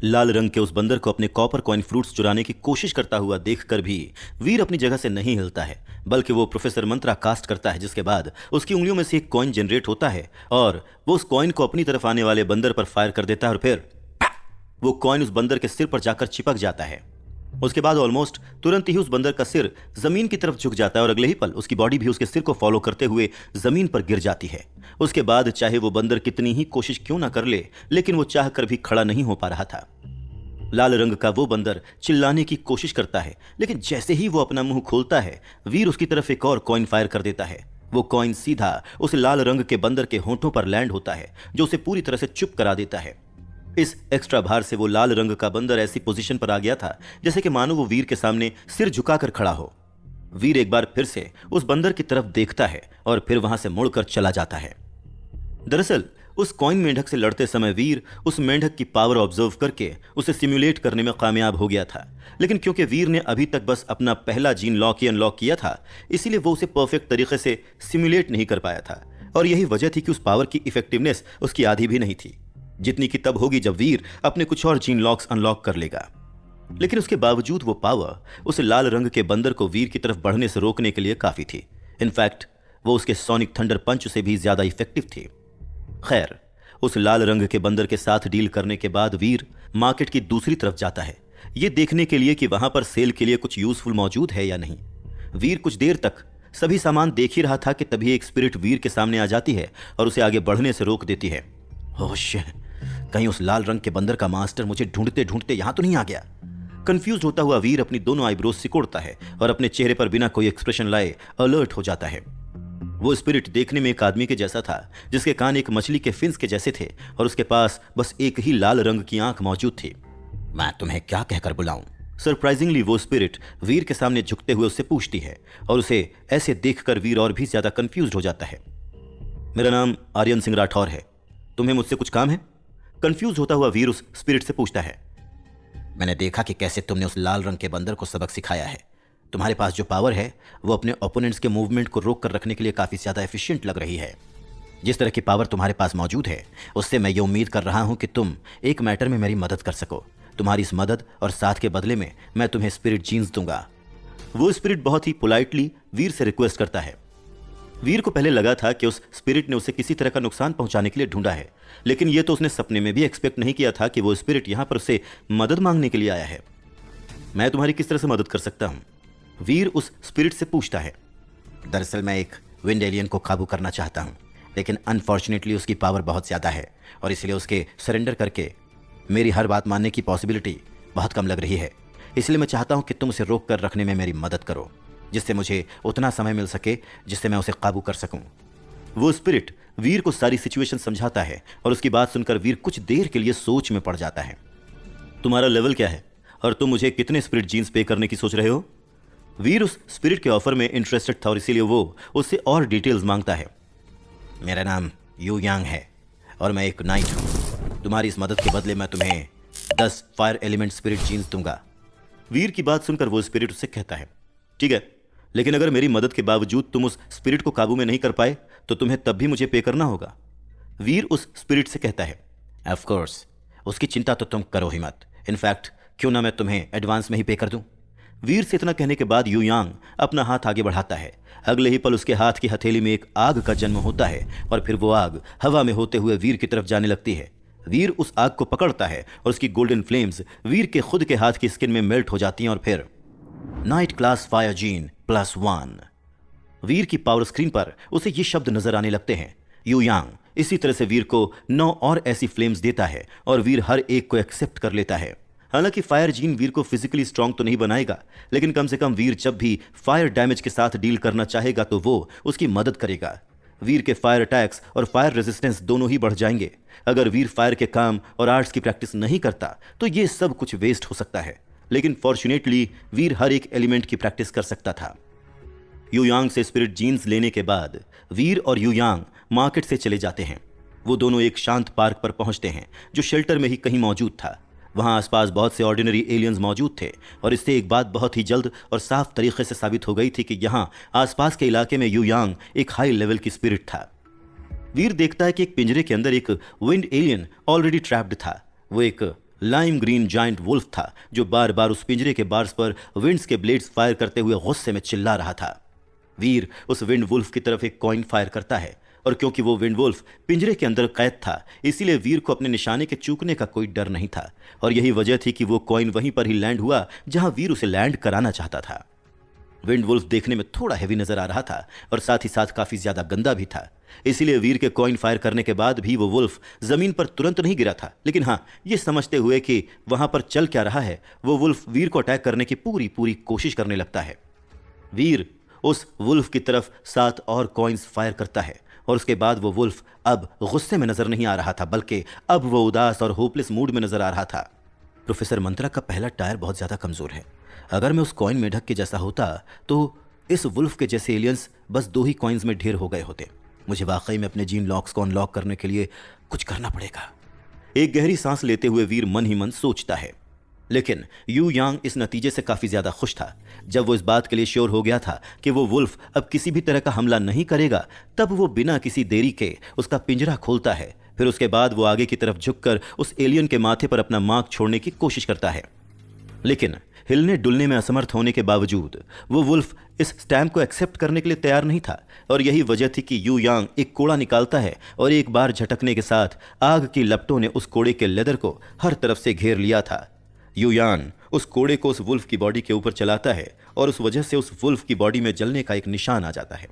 लाल रंग के उस बंदर को अपने कॉपर कॉइन फ्रूट्स चुराने की कोशिश करता हुआ देखकर भी वीर अपनी जगह से नहीं हिलता है, बल्कि वो प्रोफेसर मंत्रा कास्ट करता है, जिसके बाद उसकी उंगलियों में से एक कॉइन जनरेट होता है और वो उस कॉइन को अपनी तरफ आने वाले बंदर पर फायर कर देता है और फिर वो कॉइन उस बंदर के सिर पर जाकर चिपक जाता है। उसके बाद ऑलमोस्ट तुरंत ही उस बंदर का सिर जमीन की तरफ झुक जाता है और अगले ही पल उसकी बॉडी भी उसके सिर को फॉलो करते हुए जमीन पर गिर जाती है। उसके बाद चाहे वो बंदर कितनी ही कोशिश क्यों ना कर ले, लेकिन वो चाह कर भी खड़ा नहीं हो पा रहा था। लाल रंग का वो बंदर चिल्लाने की कोशिश करता है, लेकिन जैसे ही वो अपना मुंह खोलता है वीर उसकी तरफ एक और कॉइन फायर कर देता है। वो कॉइन सीधा उस लाल रंग के बंदर के होंठों पर लैंड होता है, जो उसे पूरी तरह से चुप करा देता है। इस एक्स्ट्रा भार से वो लाल रंग का बंदर ऐसी पोजीशन पर आ गया था जैसे कि मानो वो वीर के सामने सिर झुकाकर खड़ा हो। वीर एक बार फिर से उस बंदर की तरफ देखता है और फिर वहां से मुड़कर चला जाता है। दरअसल उस कॉइन मेंढक से लड़ते समय वीर उस मेंढक की पावर ऑब्जर्व करके उसे सिमुलेट करने में कामयाब हो गया था, लेकिन क्योंकि वीर ने अभी तक बस अपना पहला जीन लॉक ही अनलॉक किया था, इसीलिए वो उसे परफेक्ट तरीके से सिमुलेट नहीं कर पाया था। और यही वजह थी कि उस पावर की इफेक्टिवनेस उसकी आधी भी नहीं थी, जितनी कि तब होगी जब वीर अपने कुछ और जीन लॉक्स अनलॉक कर लेगा। लेकिन उसके बावजूद वो पावर उस लाल रंग के बंदर को वीर की तरफ बढ़ने से रोकने के लिए काफी थी। इनफैक्ट वो उसके सोनिक थंडर पंच से भी ज्यादा इफेक्टिव थी। खैर, उस लाल रंग के बंदर के साथ डील करने के बाद वीर मार्केट की दूसरी तरफ जाता है, ये देखने के लिए कि वहां पर सेल के लिए कुछ यूजफुल मौजूद है या नहीं। वीर कुछ देर तक सभी सामान देख ही रहा था कि तभी एक स्पिरिट वीर के सामने आ जाती है और उसे आगे बढ़ने से रोक देती है। होश, कहीं उस लाल रंग के बंदर का मास्टर मुझे ढूंढते ढूंढते यहां तो नहीं आ गया। कंफ्यूज होता हुआ वीर अपनी दोनों आईब्रोज सिकोड़ता है और अपने चेहरे पर बिना कोई एक्सप्रेशन लाए अलर्ट हो जाता है। वो स्पिरिट देखने में एक आदमी के जैसा था, जिसके कान एक मछली के फिन्स के जैसे थे और उसके पास बस एक ही लाल रंग की आंख मौजूद थी। मैं तुम्हें क्या कहकर बुलाऊं? सरप्राइजिंगली वो स्पिरिट वीर के सामने झुकते हुए उससे पूछती है और उसे ऐसे देखकर वीर और भी ज्यादा कंफ्यूज हो जाता है। मेरा नाम आर्यन सिंह राठौर है, तुम्हें मुझसे कुछ काम है? कंफ्यूज होता हुआ वीर उस स्पिरिट से पूछता है। मैंने देखा कि कैसे तुमने उस लाल रंग के बंदर को सबक सिखाया है। तुम्हारे पास जो पावर है वो अपने ओपोनेंट्स के मूवमेंट को रोक कर रखने के लिए काफी ज्यादा एफिशिएंट लग रही है। जिस तरह की पावर तुम्हारे पास मौजूद है उससे मैं ये उम्मीद कर रहा हूं कि तुम एक मैटर में मेरी मदद कर सको। तुम्हारी इस मदद और साथ के बदले में मैं तुम्हें स्पिरिट जीन्स दूंगा। वो स्पिरिट बहुत ही पोलाइटली वीर से रिक्वेस्ट करता है। वीर को पहले लगा था कि उस स्पिरिट ने उसे किसी तरह का नुकसान पहुंचाने के लिए ढूंढा है, लेकिन यह तो उसने सपने में भी एक्सपेक्ट नहीं किया था कि वो स्पिरिट यहां पर उसे मदद मांगने के लिए आया है। मैं तुम्हारी किस तरह से मदद कर सकता हूं? वीर उस स्पिरिट से पूछता है। दरअसल मैं एक विंड एलियन को काबू करना चाहता हूं, लेकिन अनफॉर्चुनेटली उसकी पावर बहुत ज्यादा है और इसलिए उसके सरेंडर करके मेरी हर बात मानने की पॉसिबिलिटी बहुत कम लग रही है। इसलिए मैं चाहता हूं कि तुम उसे रोक कर रखने में मेरी मदद करो, जिससे मुझे उतना समय मिल सके जिससे मैं उसे काबू कर सकूं। वो स्पिरिट वीर को सारी सिचुएशन समझाता है और उसकी बात सुनकर वीर कुछ देर के लिए सोच में पड़ जाता है। तुम्हारा लेवल क्या है और तुम मुझे कितने स्पिरिट जीन्स पे करने की सोच रहे हो? वीर उस स्पिरिट के ऑफर में इंटरेस्टेड था और इसीलिए वो उससे और डिटेल्स मांगता है। मेरा नाम यू यांग है और मैं एक नाइट हूं। तुम्हारी इस मदद के बदले मैं तुम्हें 10 फायर एलिमेंट स्पिरिट जीन्स दूंगा। वीर की बात सुनकर वो स्पिरिट उससे कहता है, ठीक है, लेकिन अगर मेरी मदद के बावजूद तुम उस स्पिरिट को काबू में नहीं कर पाए तो तुम्हें तब भी मुझे पे करना होगा। वीर उस स्पिरिट से कहता है, ऑफ कोर्स, उसकी चिंता तो तुम करो ही मत। इनफैक्ट क्यों ना मैं तुम्हें एडवांस में ही पे कर दूं। वीर से इतना कहने के बाद यू यांग अपना हाथ आगे बढ़ाता है। अगले ही पल उसके हाथ की हथेली में एक आग का जन्म होता है और फिर वो आग हवा में होते हुए वीर की तरफ जाने लगती है। वीर उस आग को पकड़ता है और उसकी गोल्डन फ्लेम्स वीर के खुद के हाथ की स्किन में मेल्ट हो जाती हैं और फिर नाइट क्लास फायर जीन +1। वीर की पावर स्क्रीन पर उसे ये शब्द नजर आने लगते हैं। यू यांग इसी तरह से वीर को 9 और ऐसी फ्लेम्स देता है और वीर हर एक को एक्सेप्ट कर लेता है। हालांकि फायर जीन वीर को फिजिकली स्ट्रांग तो नहीं बनाएगा, लेकिन कम से कम वीर जब भी फायर डैमेज के साथ डील करना चाहेगा तो वो उसकी मदद करेगा। वीर के फायर अटैक्स और फायर रेजिस्टेंस दोनों ही बढ़ जाएंगे। अगर वीर फायर के काम और आर्ट्स की प्रैक्टिस नहीं करता तो ये सब कुछ वेस्ट हो सकता है, लेकिन फॉर्चुनेटली वीर हर एक एलिमेंट की प्रैक्टिस कर सकता था। यू यांग से स्पिरिट जीन्स लेने के बाद वीर और यू यांग मार्केट से चले जाते हैं। वो दोनों एक शांत पार्क पर पहुंचते हैं जो शेल्टर में ही कहीं मौजूद था। वहां आसपास बहुत से ऑर्डिनरी एलियंस मौजूद थे और इससे एक बात बहुत ही जल्द और साफ तरीके से साबित हो गई थी कि यहां आसपास के इलाके में यू यांग एक हाई लेवल की स्पिरिट था। वीर देखता है कि एक पिंजरे के अंदर एक विंड एलियन ऑलरेडी ट्रैप्ड था। वो एक लाइम ग्रीन जायंट वुल्फ था जो बार बार उस पिंजरे के बार्स पर विंड्स के ब्लेड्स फायर करते हुए गुस्से में चिल्ला रहा था। वीर उस विंड वुल्फ की तरफ एक कॉइन फायर करता है और क्योंकि वो विंड वुल्फ पिंजरे के अंदर कैद था इसीलिए वीर को अपने निशाने के चूकने का कोई डर नहीं था और यही वजह थी कि वो कॉइन वहीं पर ही लैंड हुआ जहां वीर उसे लैंड कराना चाहता था। विंड वुल्फ देखने में थोड़ा हैवी नजर आ रहा था और साथ ही साथ काफी ज्यादा गंदा भी था, इसीलिए वीर के कॉइन फायर करने के बाद भी वो वुल्फ जमीन पर तुरंत नहीं गिरा था। लेकिन हाँ, ये समझते हुए कि वहां पर चल क्या रहा है, वो वुल्फ वीर को अटैक करने की पूरी पूरी कोशिश करने लगता है। वीर उस वुल्फ की तरफ 7 और कॉइन्स फायर करता है और उसके बाद वो वुल्फ अब गुस्से में नजर नहीं आ रहा था बल्कि अब वो उदास और होपलेस मूड में नजर आ रहा था। प्रोफेसर मंत्रा का पहला टायर बहुत ज्यादा कमजोर है। अगर मैं उस कॉइन मेढक के जैसा होता तो इस वुल्फ के जैसे एलियंस बस 2 ही कॉइन्स में ढेर हो गए होते। मुझे वाकई में अपने जीन लॉक्स को अनलॉक करने के लिए कुछ करना पड़ेगा। एक गहरी सांस लेते हुए वीर मन ही मन सोचता है। लेकिन यू यांग इस नतीजे से काफी ज्यादा खुश था। जब वो इस बात के लिए श्योर हो गया था कि वो वुल्फ अब किसी भी तरह का हमला नहीं करेगा, तब वो बिना किसी देरी के उसका पिंजरा खोलता है। फिर उसके बाद वो आगे की तरफ झुककर उस एलियन के माथे पर अपना मार्क छोड़ने की कोशिश करता है। लेकिन हिलने डुलने में असमर्थ होने के बावजूद वो वुल्फ इस स्टैम्प को एक्सेप्ट करने के लिए तैयार नहीं था और यही वजह थी कि यू यांग एक कोड़ा निकालता है और एक बार झटकने के साथ आग की लपटों ने उस कोड़े के लेदर को हर तरफ से घेर लिया था। यू यान उस कोड़े को उस वुल्फ की बॉडी के ऊपर चलाता है और उस वजह से उस वुल्फ की बॉडी में जलने का एक निशान आ जाता है।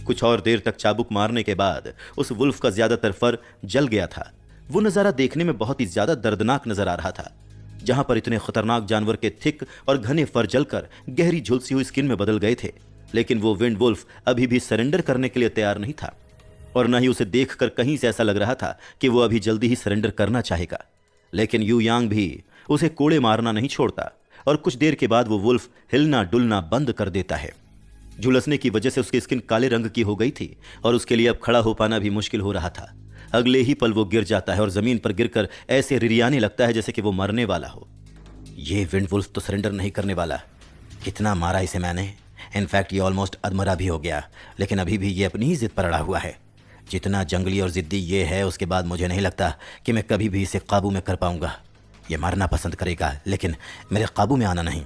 कुछ और देर तक चाबुक मारने के बाद उस वुल्फ का ज्यादातर फर जल गया था। वो नजारा देखने में बहुत ही ज्यादा दर्दनाक नजर आ रहा था। जहां पर इतने खतरनाक जानवर के थिक और घने फर जलकर गहरी झुलसी हुई स्किन में बदल गए थे, लेकिन वो विंड वुल्फ अभी भी सरेंडर करने के लिए तैयार नहीं था और न ही उसे देखकर कहीं से ऐसा लग रहा था कि वो अभी जल्दी ही सरेंडर करना चाहेगा। लेकिन यू यांग भी उसे कोड़े मारना नहीं छोड़ता और कुछ देर के बाद वो वुल्फ हिलना डुलना बंद कर देता है। झुलसने की वजह से उसकी स्किन काले रंग की हो गई थी और उसके लिए अब खड़ा हो पाना भी मुश्किल हो रहा था। अगले ही पल वो गिर जाता है और जमीन पर गिरकर ऐसे रिरियाने लगता है जैसे कि वो मरने वाला हो। ये विंड वुल्फ तो सरेंडर नहीं करने वाला। कितना मारा इसे मैंने, इनफैक्ट ये ऑलमोस्ट अधमरा भी हो गया, लेकिन अभी भी ये अपनी ही जिद पर अड़ा हुआ है। जितना जंगली और जिद्दी ये है, उसके बाद मुझे नहीं लगता कि मैं कभी भी इसे काबू में कर पाऊंगा। ये मरना पसंद करेगा लेकिन मेरे काबू में आना नहीं।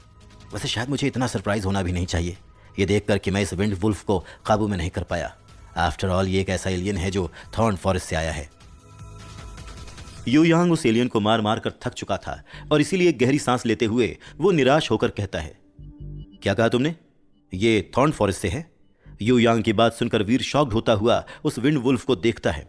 वैसे शायद मुझे इतना सरप्राइज होना भी नहीं चाहिए ये देखकर कि मैं इस विंड वुल्फ को काबू में नहीं कर पाया। आफ्टर ऑल ये एक ऐसा एलियन है जो थॉर्न फॉरेस्ट से आया है। यू यांग उस एलियन को मार मार कर थक चुका था और इसीलिए गहरी सांस लेते हुए वो निराश होकर कहता है, क्या कहा तुमने? ये थॉर्न फॉरेस्ट से है? यू यांग की बात सुनकर वीर शॉक्ड होता हुआ उस विंड वुल्फ को देखता है।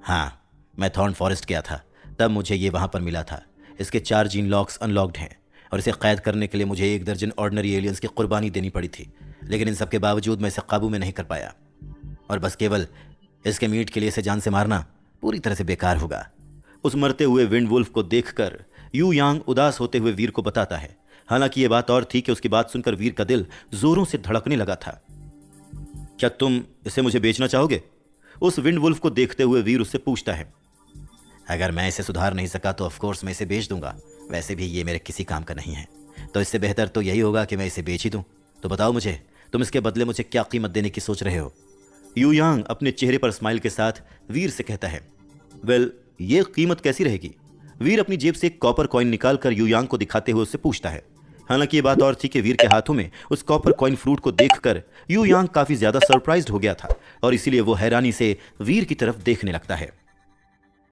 हाँ, मैं थॉर्न फॉरेस्ट गया था, तब मुझे ये वहां पर मिला था। इसके 4 जीन लॉक्स अनलॉक्ड हैं और इसे कैद करने के लिए मुझे 1 दर्जन ऑर्डिनरी एलियंस की कुर्बानी देनी पड़ी थी, लेकिन इन सब के बावजूद मैं इसे काबू में नहीं कर पाया और बस केवल इसके मीट के लिए इसे जान से मारना पूरी तरह से बेकार होगा। उस मरते हुए विंड वुल्फ को देखकर यू यांग उदास होते हुए वीर को बताता है। हालांकि यह बात और थी कि उसकी बात सुनकर वीर का दिल जोरों से धड़कने लगा था। क्या तुम इसे मुझे बेचना चाहोगे? उस विंड वुल्फ को देखते हुए वीर उससे पूछता है। अगर मैं इसे सुधार नहीं सका तो ऑफकोर्स मैं इसे बेच दूंगा। वैसे भी ये मेरे किसी काम का नहीं है, तो इससे बेहतर तो यही होगा कि मैं इसे बेच ही दूं। तो बताओ मुझे, तुम इसके बदले मुझे क्या कीमत देने की सोच रहे हो? यू यांग अपने चेहरे पर स्माइल के साथ वीर से कहता है। वेल, ये कीमत कैसी रहेगी? वीर अपनी जेब से एक कॉपर कॉइन निकालकर यू यांग को दिखाते हुए उससे पूछता है। हालांकि ये बात और थी कि वीर के हाथों में उस कॉपर कॉइन फ्रूट को देखकर यू यांग काफी ज्यादा सरप्राइज्ड हो गया था और इसीलिए वो हैरानी से वीर की तरफ देखने लगता है।